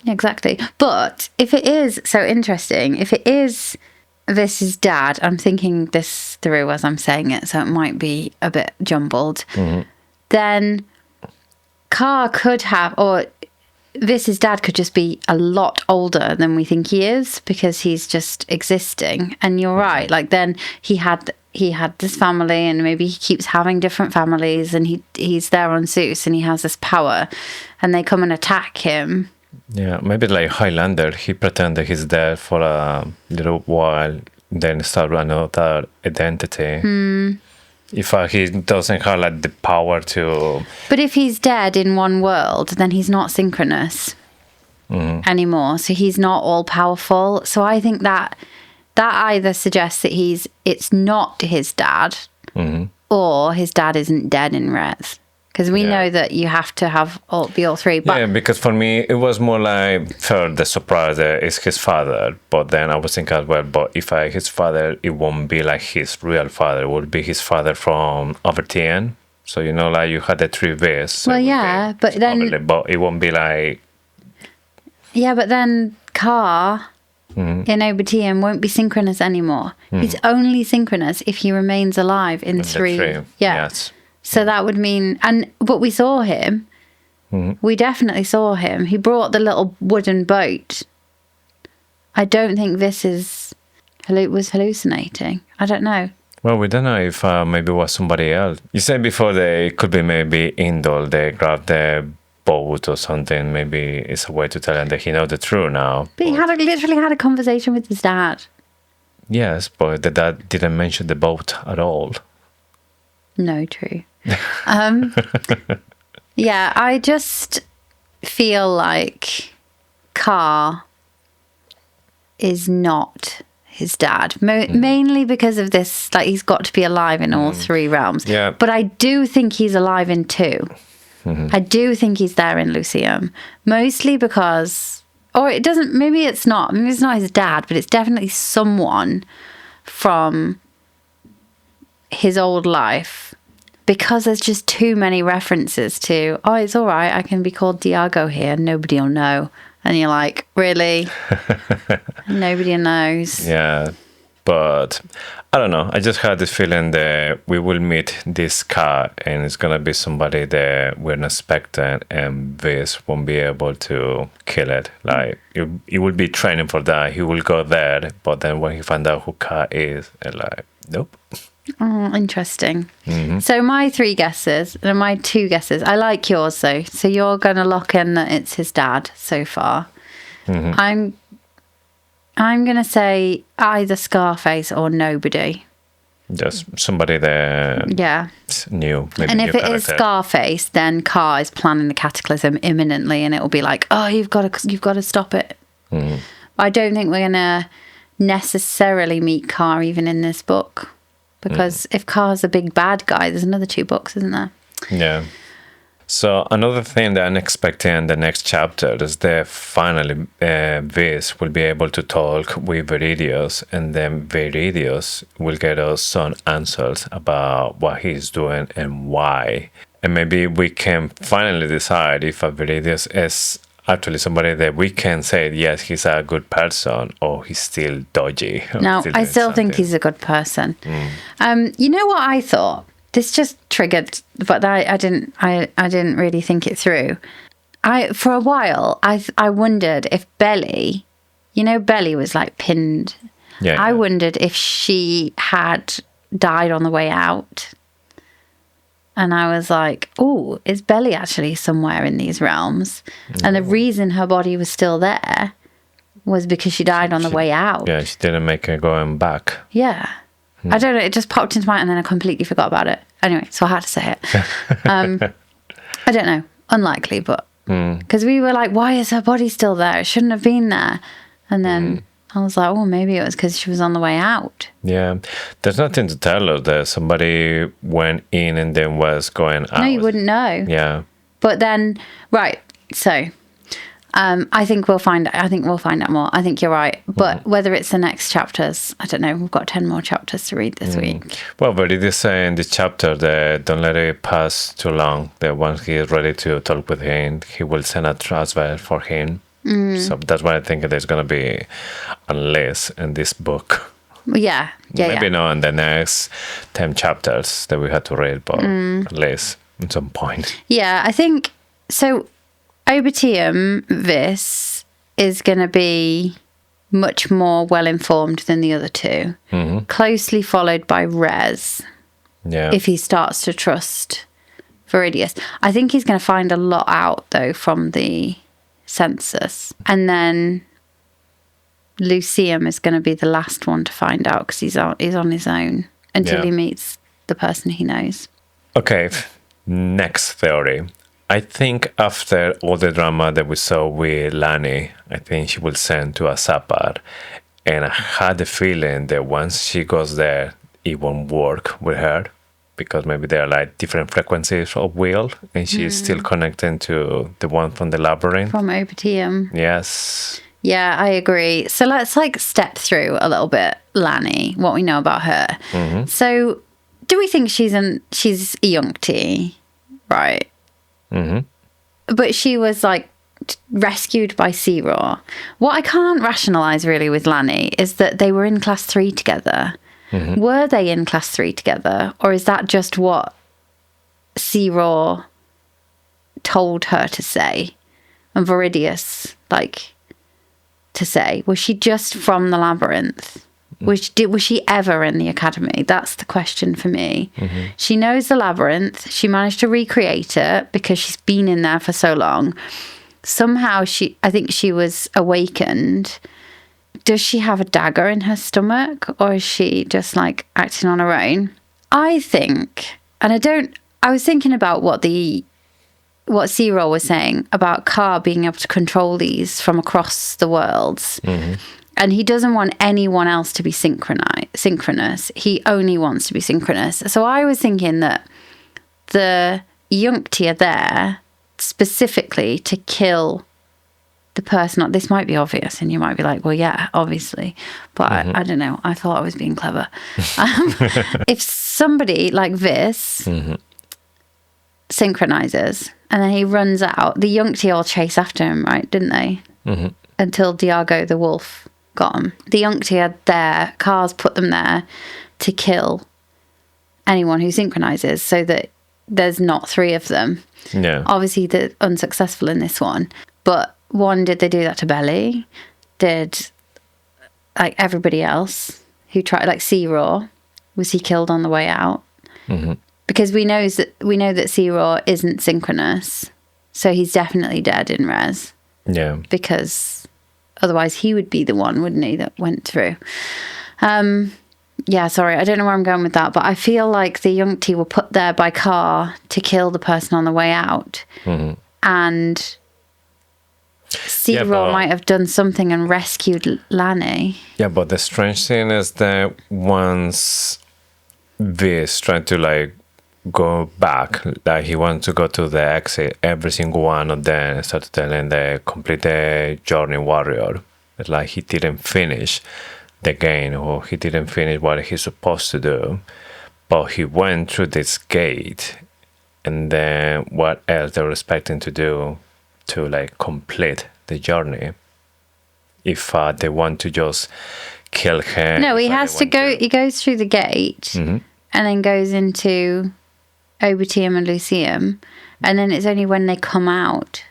Exactly. But if it is so interesting, if it is Vis's dad, I'm thinking this through as I'm saying it, so it might be a bit jumbled. Then Ka could have, or Vis's dad could just be a lot older than we think he is, because he's just existing. And you're right, like, then he had this family, and maybe he keeps having different families, and he's there on Zeus, and he has this power, and they come and attack him. Yeah, maybe like Highlander, he pretended he's dead for a little while, then start another identity. If he doesn't have, like, the power to... But if he's dead in one world, then he's not synchronous anymore. So he's not all-powerful. So I think that either suggests that it's not his dad, or his dad isn't dead in Res. Because we know that you have to have all three. But yeah, because for me, it was more like, first, the surprise that it's his father. But then I was thinking as well, but if his father, it won't be like his real father. It would be his father from Overtien. So, like you had the three V's. Well, yeah, but then... But it won't be like... Yeah, but then Ka in Overtien won't be synchronous anymore. He's only synchronous if he remains alive in three. Yeah. Yes. So that would mean, but we saw him. We definitely saw him. He brought the little wooden boat. I don't think this was hallucinating. I don't know. Well, we don't know if maybe it was somebody else. You said before it could be maybe Indol. They grabbed the boat or something. Maybe it's a way to tell him that he knows the truth now. But he literally had a conversation with his dad. Yes, but the dad didn't mention the boat at all. No, true. Yeah, I just feel like Ka is not his dad, mainly because of this, like, he's got to be alive in all three realms. Yeah. But I do think he's alive in two. I do think he's there in Lucian, mostly because, or it doesn't, maybe it's not his dad, but it's definitely someone from his old life because there's just too many references to, oh, it's all right, I can be called Diago here, nobody will know. And you're like, really? Nobody knows. Yeah, but I don't know. I just had this feeling that we will meet this car and it's going to be somebody that we're not expecting, and Viz won't be able to kill it. Like, he will be training for that. He will go there, but then when he find out who car is, and like, nope. Oh, interesting. So my 3 guesses, and my 2 guesses, I like yours though. So you're going to lock in that it's his dad so far. I'm going to say either Scarface or nobody. Just somebody that new. Maybe And new if it character. is Scarface, then Carr is planning the cataclysm imminently, and it will be like, oh, you've got to stop it. I don't think we're going to necessarily meet Carr even in this book. Because if Carr's a big bad guy, there's another 2 books, isn't there? Yeah. So another thing that I'm expecting in the next chapter is that finally Viz will be able to talk with Viridius, and then Viridius will get us some answers about what he's doing and why. And maybe we can finally decide if Viridius is actually somebody that we can say, yes, he's a good person, or he's still dodgy. No, I still think he's a good person. You know what I thought? This just triggered, but I didn't really think it through. For a while, I wondered if Bely, Bely was like pinned. Yeah. I wondered if she had died on the way out. And I was like, oh, is Bely actually somewhere in these realms? And the reason her body was still there was because she died on the way out. Yeah, she didn't make her going back. Yeah. I don't know. It just popped into my mind and then I completely forgot about it. Anyway, so I had to say it. I don't know. Unlikely, but... Because we were like, why is her body still there? It shouldn't have been there. And then... I was like, oh, maybe it was because she was on the way out. Yeah. There's nothing to tell us that somebody went in and then was going out. No, you wouldn't know. Yeah. But then, right, so I think we'll find out more. I think you're right. But whether it's the next chapters, I don't know. We've got 10 more chapters to read this week. Well, but it is saying in this chapter that don't let it pass too long. That once he is ready to talk with him, he will send a transfer for him. So that's why I think there's going to be a list in this book. Yeah. Maybe not in the next 10 chapters that we had to read, but at least at some point. Yeah, I think so. Obitium Vis is going to be much more well informed than the other 2, closely followed by Rez. Yeah. If he starts to trust Viridius, I think he's going to find a lot out though from the census, and then Lucian is going to be the last one to find out because he's on his own until he meets the person he knows. Okay, next theory. I think after all the drama that we saw with Lani, I think she will send to Azapar, and I had the feeling that once she goes there, it won't work with her. Because maybe there are like different frequencies of will, and she's still connecting to the one from the labyrinth. From Obitium. Yes. Yeah, I agree. So let's step through a little bit, Lani, what we know about her. So do we think she's a Yungti, right? But she was rescued by Siror. What I can't rationalize really with Lani is that they were in class 3 together. Were they in class 3 together, or is that just what Siror told her to say, and Viridius to say? Was she just from the labyrinth? Was she ever in the academy? That's the question for me. She knows the labyrinth. She managed to recreate it because she's been in there for so long. Somehow I think she was awakened. Does she have a dagger in her stomach, or is she just acting on her own? I think, and I was thinking about what Siror was saying about Carr being able to control these from across the worlds. And he doesn't want anyone else to be synchronous. He only wants to be synchronous. So I was thinking that the Yungti are there specifically to kill the person. This might be obvious, and you might be like, well, yeah, obviously. But I don't know. I thought I was being clever. If somebody like this synchronizes, and then he runs out. The Yunkti all chase after him, right? Didn't they? Mm-hmm. Until Diago the wolf got them. The Yunkti had their cars put them there to kill anyone who synchronizes, so that there's not 3 of them. Yeah. Obviously, they're unsuccessful in this one. But did they do that to Bely? Did, like, everybody else who tried, like Sea-Raw, was he killed on the way out? Mm-hmm. Because we know that Sea-Raw isn't synchronous, so he's definitely dead in Res. Yeah. Because otherwise he would be the one, wouldn't he, that went through. Yeah, sorry, I don't know where I'm going with that, but I feel like the Yunkti were put there by Car to kill the person on the way out. Mm-hmm. And Sea-Raw might have done something and rescued Lanny. Yeah, but the strange thing is that once Viz tried to, like, go back, like he wants to go to the exit, every single one of them started telling the complete the journey warrior. It's like he didn't finish the game, or he didn't finish what he's supposed to do, but he went through this gate, and then what else they were expecting to do to, like, complete the journey if they want to just kill him? No, he has to go. He goes through the gate, Mm-hmm. and then goes into Obitium and Lucian, and then it's only when they come out,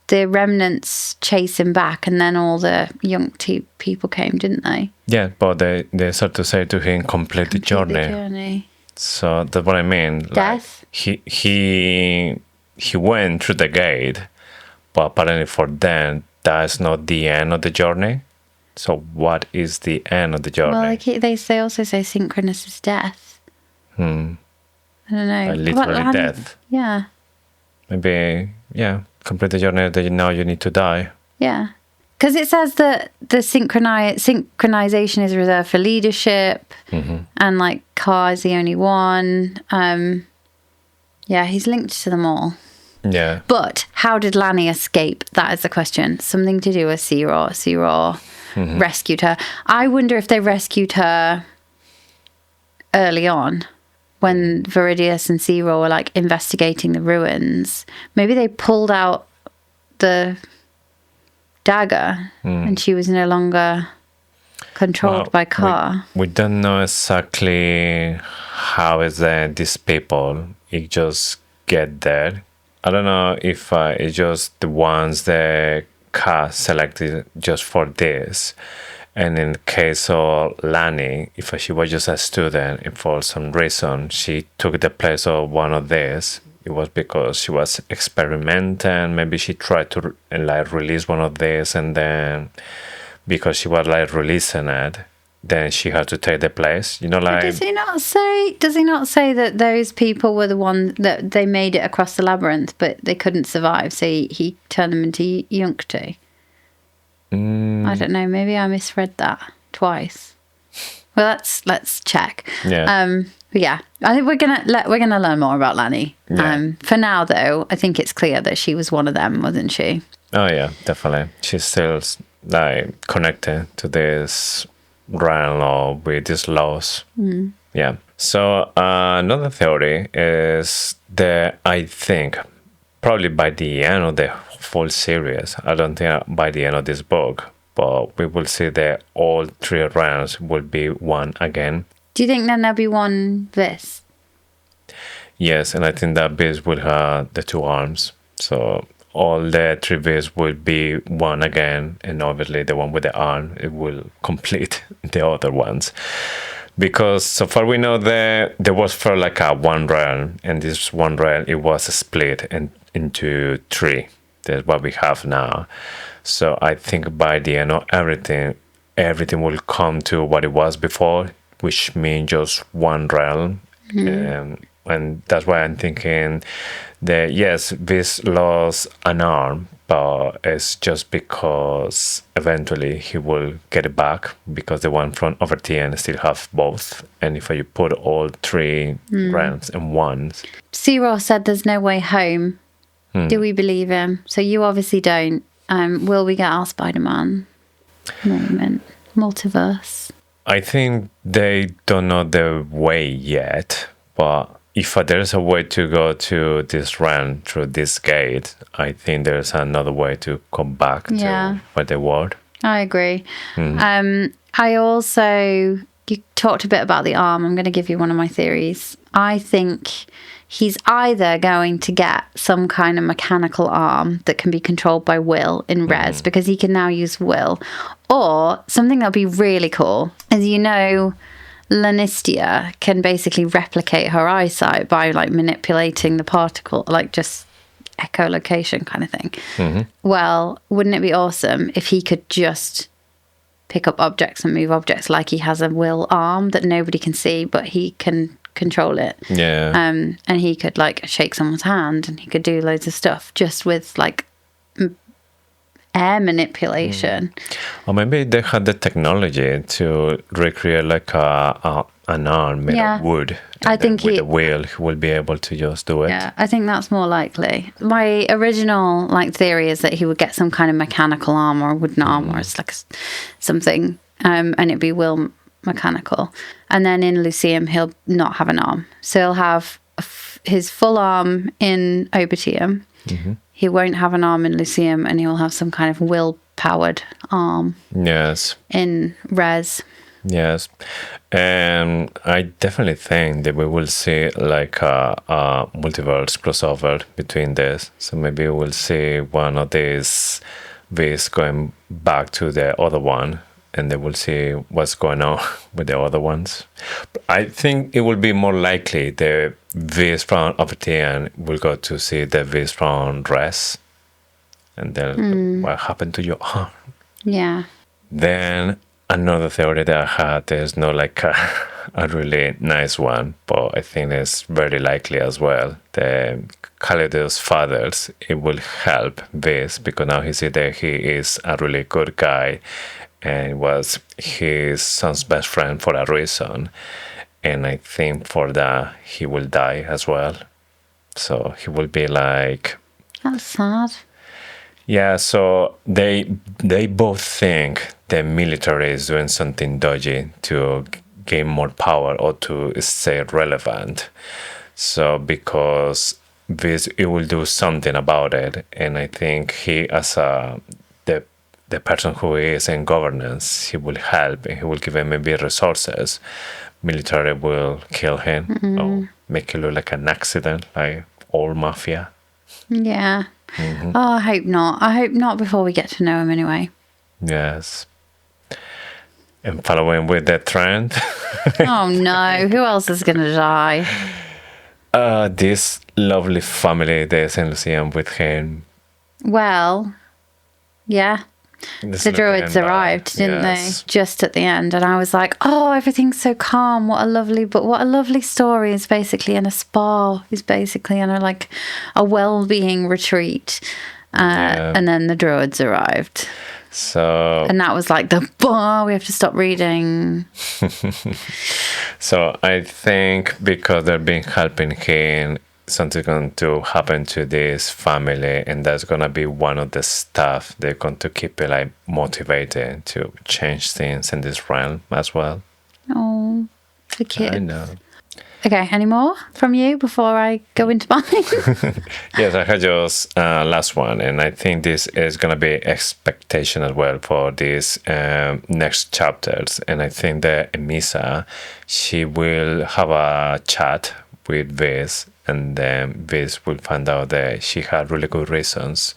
the remnants chase him back, and then all the Yunkti people came, didn't they? Yeah, but they start to say to him, complete the journey. So that's what I mean. Death? Like, he went through the gate, but apparently for them, that's not the end of the journey. So what is the end of the journey? Well, like they also say synchronous is death. I don't know. Literally death. Yeah. Maybe, yeah, complete the journey that now you need to die. Yeah. Because it says that the synchronization is reserved for leadership, and, like, Car is the only one. Yeah, he's linked to them all. Yeah. But how did Lanny escape? That is the question. Something to do with Sea-Raw. Sea-Raw rescued her. I wonder if they rescued her early on, when Viridius and Sea-Raw were, like, investigating the ruins. Maybe they pulled out the dagger and she was no longer controlled by Car. We don't know exactly how is that these people it just get there. I don't know if it's just the ones that Car selected just for this. And in the case of Lanny, if she was just a student and for some reason she took the place of one of these, it was because she was experimenting. Maybe she tried to like release one of these, and then because she was like releasing it, then she had to take the place. You know, like. Does he not say that those people were the ones that they made it across the labyrinth, but they couldn't survive, so he turned them into Yunkti? I don't know. Maybe I misread that twice. Well, let's check. Yeah. But yeah, I think we're gonna learn more about Lanny. Yeah. For now, though, I think it's clear that she was one of them, wasn't she? Oh yeah, definitely. She's still like connected to this realm or with these laws. Yeah. So another theory is that I think probably by the end of the full series, I don't think by the end of this book, but we will see that all 3 realms will be one again. Do you think then there'll be one Vis? Yes, and I think that Vis will have the 2 arms. So all the 3 Vis will be one again, and obviously the one with the arm, it will complete the other ones. Because so far we know that there was for like a one realm, and this one realm, it was split into 3. That's what we have now. So I think by the end of everything will come to what it was before, which means just one realm. And that's why I'm thinking that, yes, Vis lost an arm, but it's just because eventually he will get it back, because the one from Overtien still have both. And if you put all 3 realms in one. Sea-Raw said there's no way home. Do we believe him? So you obviously don't. Will we get our Spider-Man moment? Multiverse. I think they don't know the way yet, but if there's a way to go to this realm through this gate, I think there's another way to come back to where they were. I agree. I also, you talked a bit about the arm. I'm going to give you one of my theories. I think he's either going to get some kind of mechanical arm that can be controlled by will in Res, because he can now use will, or something that'll be really cool is, Lanistia can basically replicate her eyesight by like manipulating the particle, like just echolocation kind of thing. Well, wouldn't it be awesome if he could just pick up objects and move objects, like he has a will arm that nobody can see, but he can control it. Yeah. And he could like shake someone's hand, and he could do loads of stuff just with like air manipulation. Or maybe they had the technology to recreate like an arm made of wood. I think with the wheel, he will be able to just do it. Yeah, I think that's more likely. My original theory is that he would get some kind of mechanical arm or wooden arm, or it's like something, and it'd be will mechanical. And then in Lucian, he'll not have an arm, so he'll have his full arm in Obitium. He won't have an arm in Lucian, and he'll have some kind of will-powered arm. Yes. In Res. Yes. And I definitely think that we will see like a multiverse crossover between this. So maybe we'll see one of these beasts going back to the other one, and then we'll see what's going on with the other ones. I think it will be more likely the beast from Obitian will go to see the beast from Res, and then what happened to your arm. Yeah. Then another theory that I had is not like a really nice one, but I think it's very likely as well. The Khalid's fathers, it will help this, because now he see that he is a really good guy and was his son's best friend for a reason. And I think for that, he will die as well. So he will be like... That's sad. Yeah, so they both think the military is doing something dodgy to gain more power or to stay relevant. So because this, it will do something about it. And I think he, as the person who is in governance, he will help and he will give him maybe resources. Military will kill him or make it look like an accident, like all mafia. Yeah. Oh, I hope not. I hope not before we get to know him anyway. Yes. And following with that trend. Oh no, who else is going to die? This lovely family that's in Lucian with him. Well, yeah. The druids arrived, didn't they? Just at the end. And I was like, oh, everything's so calm. What a lovely story. It's basically in a spa. It's basically in a well-being retreat. And then the druids arrived. And that was like we have to stop reading. So I think because they've been helping him, something's going to happen to this family, and that's going to be one of the stuff they're going to keep it motivated to change things in this realm as well. Oh, the kids. I know. Okay, any more from you before I go into mine? Yes, I had just last one, and I think this is going to be expectation as well for these next chapters. And I think that Emisa, she will have a chat with Viz, and then Viz will find out that she had really good reasons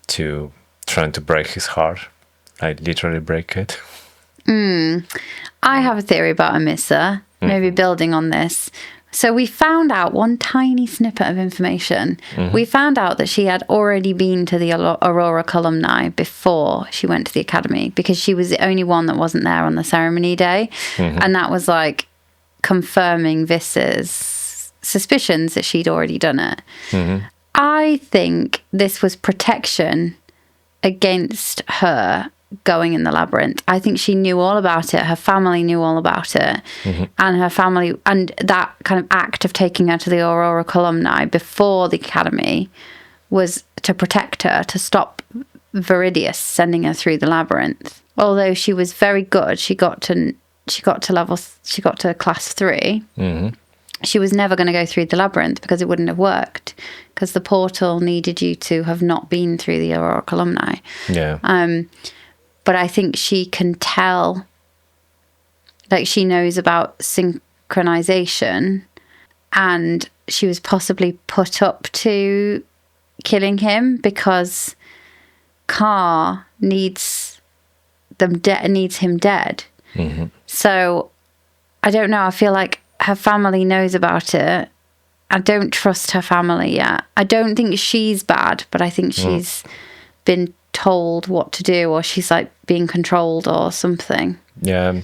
to trying to break his heart. Literally break it. I have a theory about Emisa, maybe building on this. So we found out one tiny snippet of information. We found out that she had already been to the Aurora Columni before she went to the academy, because she was the only one that wasn't there on the ceremony day. And that was confirming Viz's suspicions that she'd already done it. I think this was protection against her going in the labyrinth. I think she knew all about it. Her family knew all about it. And her family, and that kind of act of taking her to the Aurora Columni before the academy was to protect her, to stop Viridius sending her through the labyrinth. Although she was very good, she got to class 3. she was never going to go through the labyrinth because it wouldn't have worked, because the portal needed you to have not been through the Aurora alumni. Yeah. But I think she can tell, like she knows about synchronization, and she was possibly put up to killing him because Carr needs him dead. Mm-hmm. So I don't know. I feel like her family knows about it. I don't trust her family yet. I don't think she's bad, but I think she's been told what to do, or she's like being controlled or something. Yeah.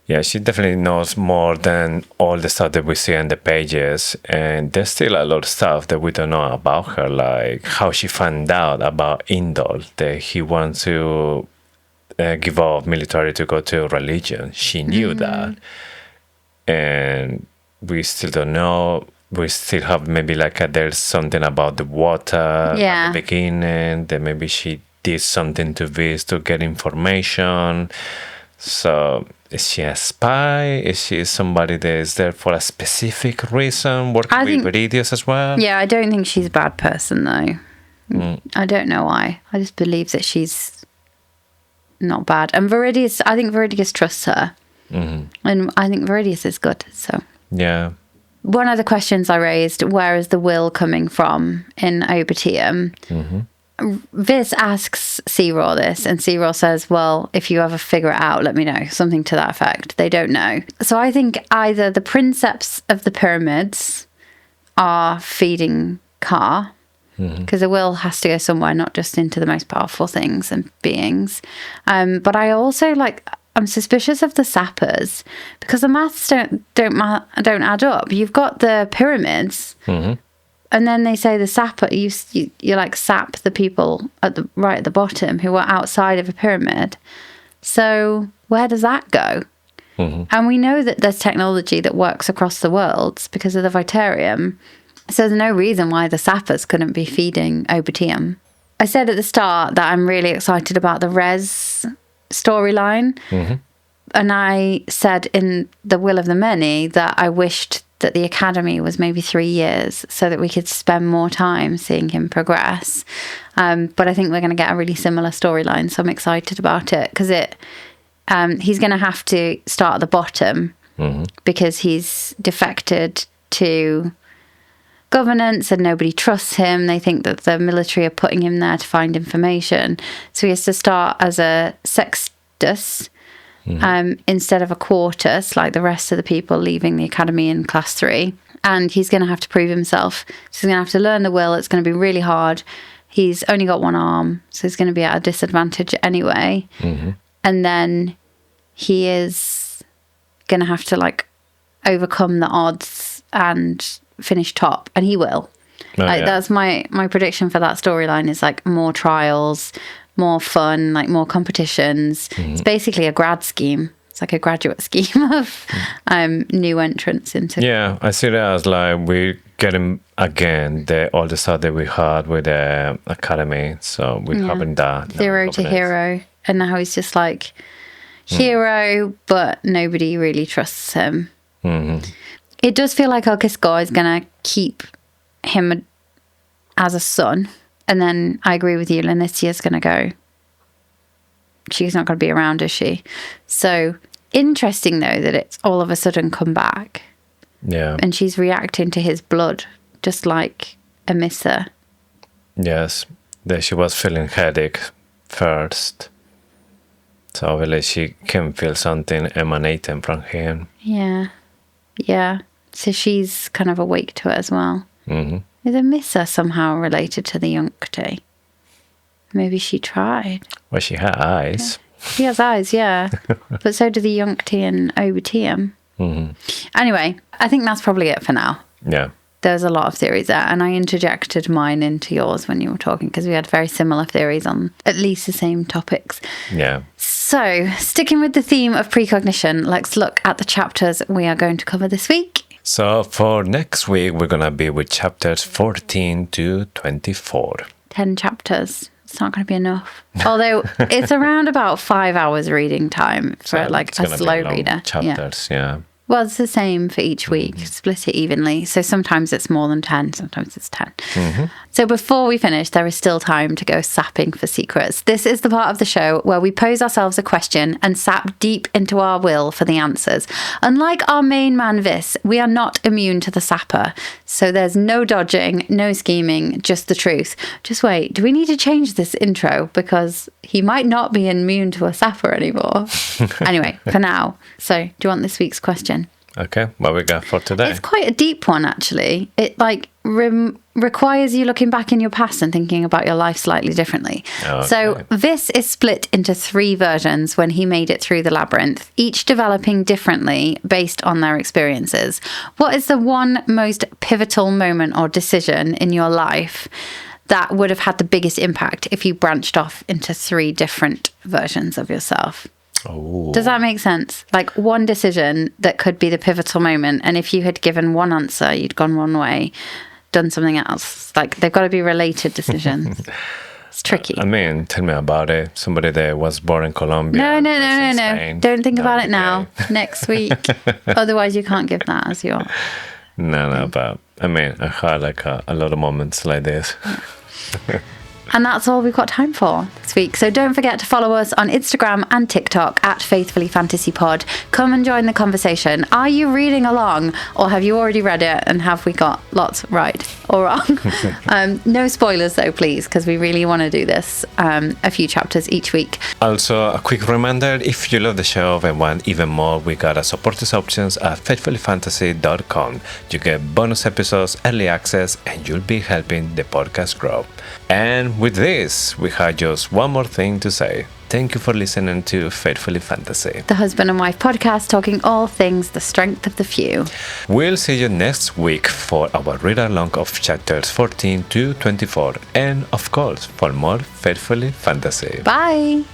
Yeah, she definitely knows more than all the stuff that we see in the pages. And there's still a lot of stuff that we don't know about her, like how she found out about Indol, that he wants to give up military to go to religion. She knew that. And we still don't know. We still have maybe there's something about the water at the beginning, that maybe she did something to this to get information. So is she a spy? Is she somebody that is there for a specific reason, working with Viridius as well? Yeah, I don't think she's a bad person, though. I don't know why. I just believe that she's not bad. And Viridius, I think Viridius trusts her. Mm-hmm. And I think Viridius is good, so... Yeah. One of the questions I raised, where is the will coming from in Obitium? Mm-hmm. Vis asks Searaw this, and Searaw says, well, if you ever figure it out, let me know. Something to that effect. They don't know. So I think either the princeps of the pyramids are feeding Ka, because the will has to go somewhere, not just into the most powerful things and beings. But I also I'm suspicious of the sappers, because the maths don't add up. You've got the pyramids, and then they say the sapper. You sap the people at the bottom who are outside of a pyramid. So where does that go? And we know that there's technology that works across the worlds because of the Vitarium. So there's no reason why the sappers couldn't be feeding Obitium. I said at the start that I'm really excited about the Res storyline. And I said in The Will of the Many that I wished that the academy was maybe 3 years so that we could spend more time seeing him progress. But I think we're going to get a really similar storyline, so I'm excited about it, because he's going to have to start at the bottom because he's defected to governance and nobody trusts him. They think that the military are putting him there to find information. So he has to start as a sextus instead of a quartus, like the rest of the people leaving the academy in class 3. And he's going to have to prove himself. So he's going to have to learn the will. It's going to be really hard. He's only got one arm, so he's going to be at a disadvantage anyway. And then he is going to have to overcome the odds and finish top, and he will. That's my prediction for that storyline, is more trials, more fun, more competitions. It's basically a grad scheme. It's like a graduate scheme of new entrants into. Yeah, I see that as we're getting again all the stuff that we had with the academy. So we're having that 0 to hero, and now he's just hero, but nobody really trusts him. It does feel like Alkiskor is going to keep him as a son. And then I agree with you, Lanicia's going to go. She's not going to be around, is she? So interesting, though, that it's all of a sudden come back. Yeah. And she's reacting to his blood, just like Emissa. Yes. That she was feeling headache first. So obviously she can feel something emanating from him. Yeah. Yeah. So she's kind of awake to it as well. Is Emissa somehow related to the Yuncti? Maybe she tried. Well, she had eyes. Yeah. She has eyes, yeah. But so do the Yuncti and Obitium. Anyway, I think that's probably it for now. Yeah. There's a lot of theories there, and I interjected mine into yours when you were talking, because we had very similar theories on at least the same topics. Yeah. So, sticking with the theme of precognition, let's look at the chapters we are going to cover this week. So, for next week, we're going to be with chapters 14 to 24. 10 chapters. It's not going to be enough. Although, it's around about 5 hours reading time for so a slow reader. Chapters, yeah. Well, it's the same for each week. Split it evenly. So sometimes it's more than 10, sometimes it's 10. So before we finish, there is still time to go sapping for secrets. This is the part of the show where we pose ourselves a question and sap deep into our will for the answers. Unlike our main man, Vis, we are not immune to the sapper. So there's no dodging, no scheming, just the truth. Just wait, do we need to change this intro? Because he might not be immune to a sapper anymore. Anyway, for now. So do you want this week's question? Okay, what we got for today? It's quite a deep one, actually. It requires you looking back in your past and thinking about your life slightly differently. Okay. So this is split into 3 versions when he made it through the labyrinth, each developing differently based on their experiences. What is the one most pivotal moment or decision in your life that would have had the biggest impact if you branched off into 3 different versions of yourself? Oh. Does that make sense? Like one decision that could be the pivotal moment, and if you had given one answer, you'd gone one way, done something else. Like they've got to be related decisions. It's tricky. I mean, tell me about it. Somebody that was born in Colombia. No. Don't think about it now. Next week. Otherwise, you can't give that as your... No, but I mean, I had like a lot of moments like this. Yeah. And that's all we've got time for this week. So don't forget to follow us on Instagram and TikTok at Faithfully Fantasy Pod. Come and join the conversation. Are you reading along, or have you already read it and have we got lots right or wrong? No spoilers though, please, because we really want to do this a few chapters each week. Also, a quick reminder, if you love the show and want even more, we got a supporters options at faithfullyfantasy.com. You get bonus episodes, early access, and you'll be helping the podcast grow. And with this, we have just one more thing to say. Thank you for listening to Faithfully Fantasy, the husband and wife podcast talking all things the strength of the few. We'll see you next week for our read-along of chapters 14 to 24, and of course, for more Faithfully Fantasy. Bye!